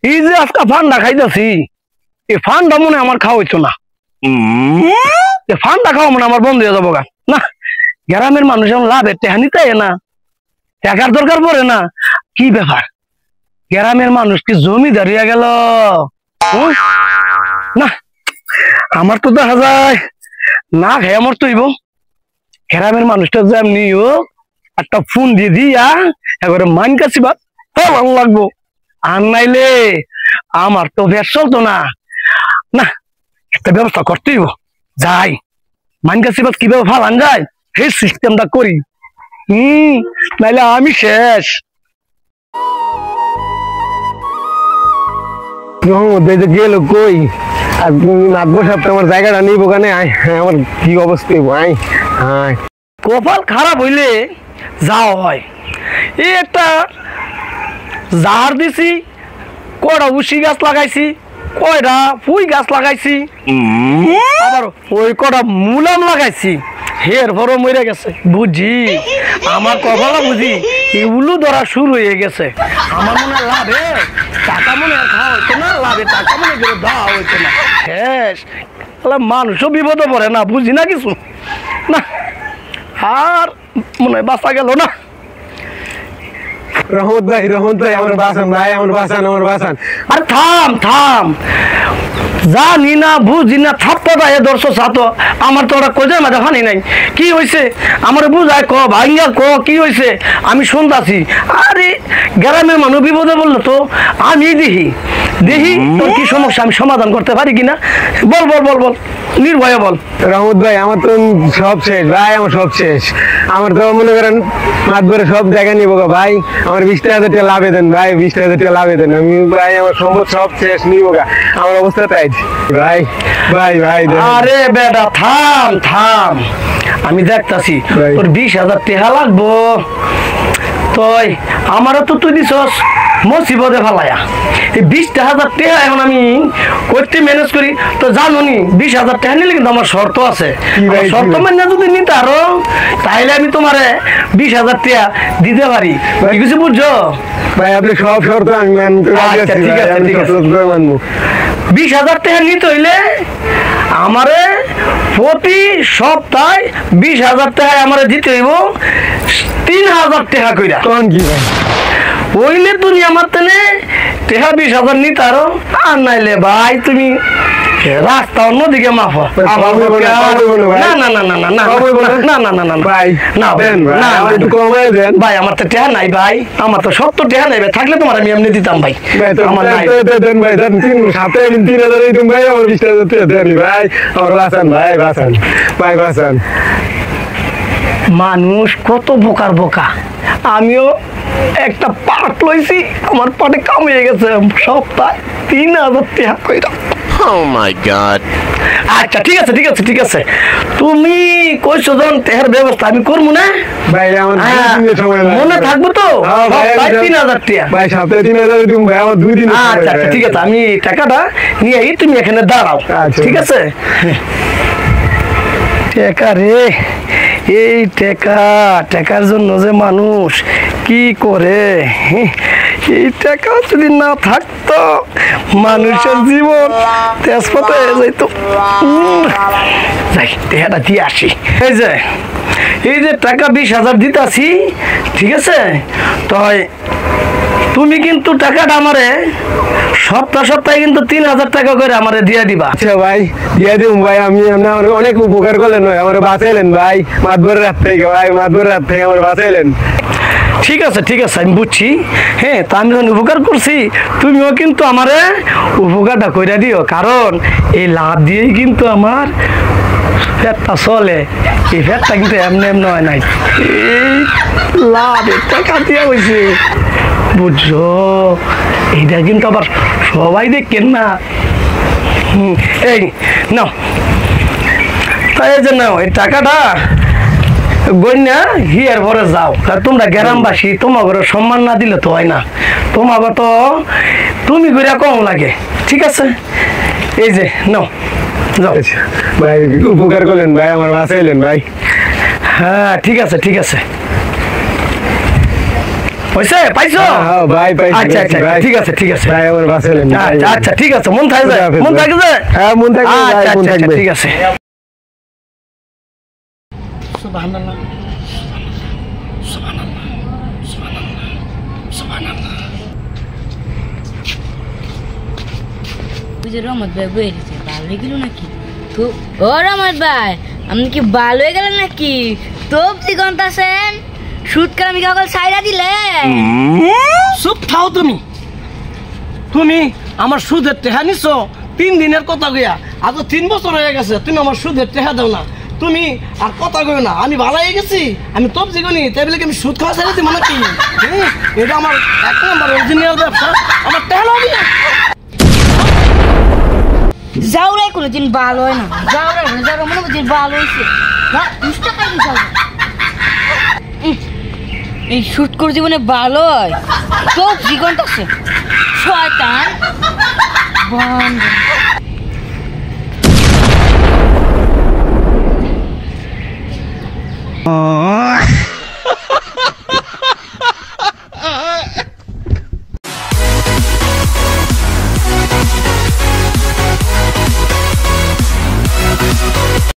এই যে আজকে ফান্ডা খাইতেছি, এই ফান্ডা মনে আমার খাওয়া হইতো না। ফান্ডা খাওয়া মনে আমার বন্ধ হয়ে যাবো গা। না, গ্রামের মানুষ এমন লাভের টেহানি তাই না, টাকার দরকার পড়ে না। কি ব্যাপার, গ্রামের মানুষ কি জমিদার হইয়া গেল? না, আমার তো দেখা যায় না খাই আমার তো হইব। গ্রামের মানুষটা যেমনি হোক একটা ফোন দিয়ে দিয়া একবারে মান কাছি ভাত ভালো লাগবো। আর নাইলে আমার তো বেশ চলতো না। না, একটা ব্যবস্থা করতেই যাই, মান কাছি ভাত কিভাবে ফালান যায় সেই সিস্টেমটা করি। নাইলে আমি শেষ। গেল কই নাচবো সপ্তাহ আমার জায়গাটা নিব কানে আমার কি অবস্থা কপাল খারাপ হইলে যাওয়া হয়। এই একটা জার দিছি, কয়টা উশি গাছ লাগাইছি, কয়টা পুই গাছ লাগাইছি, আবার ওই কটা মুলাম লাগাইছি, হের ভরো মরে গেছে। বুঝি আমার কপালা বুঝি এগুলো ধরা শুরু হয়ে গেছে। আমার মনে হয় লাভে টাকা মনে আর খাওয়া হইতো না, লাভে টাকা মনে করে দেওয়া হইতো না। শেষ মানুষও বিপদে পড়ে না, বুঝি না কিছু না। আর মনে হয় বাঁচা গেল না। রহমত ভাই আমার বাঁচান ভাই, আমার বাঁচান। আর থাম, জানি না বুঝি না থাপ্পটা এ দর্শ ছাতো আমার তো ওরা কোজের মাঝে ফানি নাই। কি হয়েছে আমার বুঝায় ক ভাইয়া ক কি হয়েছে আমি শুনতাছি। আরে গ্রামের মানুষ বিপদে বললো তো আমি দেখি তোর কি সমস্যা আমি সমাধান করতে পারি কিনা। বল নির্ভয়ে বল। রহমত ভাই আমার তো সব শেষ ভাই, আমার সব শেষ। আমার তো মনে করেন মাঠ ভরে সব জায়গা নিবো গা ভাই, আমার 20,000 টাকা লাভে দেন ভাই, 20,000 টাকা লাভে দেন। আমি ভাই আমার সম্পদ সব শেষ নিবো গা, আমার অবস্থা তাই ভাই। আরে বেটা থাম, আমি দেখতাছি তোর 20,000 টাকা লাগবো। তুই আমারও তো তুই দিছস মুসিবতে ফালায়া। এই 20,000 টাকা এখন আমি করতে ম্যানেজ করি তো জানো নি 20,000 টাকা নিলে কিন্তু আমার শর্ত আছে। শর্ত মানে যদি নিতে আরো তাইলে আমি তোমারে 20,000 টাকা দিতে পারি। কিছু বুঝছো ভাই? আপনি সব শর্ত আমি ঠিক আছে 20,000 টাকা নিতে হইলে আমারে প্রতি সপ্তাহে 20,000 টাকা আমারে দিতে হইব 3,000 টাকা কইরা। তখন কি ভাই হইলে তুমি আমার তেনে টাকা 20,000 নিতে আরো। আর নাইলে ভাই তুমি রাস্তা অন্যদিকে মাফা। ভাই আমার তো টেহা নাই ভাই, আমার তো 70 টাকা নাই ভাই, থাকলে তোমার আমি এমনি দিতাম ভাই। আমার নাই মানুষ কত বোকা। আমিও একটা পাট লইছি, আমার পাটে কাম হয়ে গেছে সপ্তাহে 3,000 টাকা কইরা। Oh my god. আচ্ছা ঠিক আছে তুমি কইছো যখন তেহার ব্যবস্থা আমি করবো না ভাই, আমার মনে থাকবো তো 3,000 টাকা ভাই, সপ্তাহে 3,000 দিন ভাই, আমার 2 দিন। আচ্ছা ঠিক আছে, আমি টাকাটা নিয়ে তুমি এখানে দাঁড়াও। ঠিক আছে টাকা রে, এই টাকার জন্য যে মানুষ কি করে। এই টাকা যদি না থাকতো মানুষের জীবন তেজপাত হয়ে যাইতো। টাকাটা দিয়ে আসি। এই যে টাকা 20,000 দিতাছি, ঠিক আছে? তো তুমি কিন্তু টাকাটা আমারে সপ্তাহে কিন্তু 3,000 টাকা করে আমারে দিয়ে দিবা। আচ্ছা ভাই, দিয়ে দিব ভাই। আমি আমার অনেক উপকার করলেন ভাই, আমার বাঁচাইলেন ভাই, মাতবরের রাত থেকে ভাই, মাতবরের রাত থেকে আমার বাঁচাইলেন। ঠিক আছে আমি বুঝছি। হ্যাঁ, তা আমি যখন উপকার করছি তুমিও কিন্তু আমারে উপকারটা কইরা দিও, কারণ এই লাভ দিয়েই কিন্তু আমার ফ্যাটটা চলে। এই ফ্যাটটা কিন্তু এমনি হয় নাই, এই লাভের টাকা দিয়ে হয়েছে, বুঝছো? এইটা কিন্তু আবার সবাই দেখেন না। এই নাও, তাই যে নাও এই টাকাটা গন্যা হিয়ার ভরে যাও। তোমরা গ্রামবাসী, তোমার ঘরে সম্মান না দিলে তো হয় না। তোমার তো তুমি ঘুরে কম লাগে। ঠিক আছে, এই যে নাও যাও ভাই, উপকার করলেন ভাই, আমার বাঁচাইলেন ভাই। হ্যাঁ ঠিক আছে হইছে পাইছো হ্যাঁ ভাই পাইছি আচ্ছা আচ্ছা ভাই। ঠিক আছে ঠিক আছে ভাই আমার বাঁচালেন ভাই। আচ্ছা আচ্ছা ঠিক আছে মন থাকবে মন থাকবে হ্যাঁ মন থাকবে ভাই, আচ্ছা মন আচ্ছা থাকবে ঠিক আছে সুবহানাল্লাহ বুঝে রহমত ভাই বয়ে দিচ্ছে ভালো হয়ে গেল নাকি তো ও রহমত ভাই আপনি কি ভালো হয়ে গেলেন নাকি তোপ চিকন আছেন শুট করে আমি কাউকে সাইরা দিলেন চুপ থাও তুমি তুমি আমার সুদের টেহা নিছো 3 দিনের কথা গইয়া আজ 3 বছর হয়ে গেছে তুমি আমার সুদের টেহা দাও না তুমি আর কথা কইও না আমি ভালো হয়ে গেছি আমি তোপ জিগনি তাই বলে কি আমি সুদ খাওয়া ছেড়ে দিব নাকি এটা আমার এক নম্বর অরিজিনাল ব্যবসা আমার টেহা লাগবে যাওরাই কোনোদিন ভালো হয় না যাওরাই যাওরা মনে করছি ভালো হয়েছে না 20 টাকা যাও এই শুট করে জীবনে ভালো হয় তোপ জীবনটা আছে শয়তান বন্ধ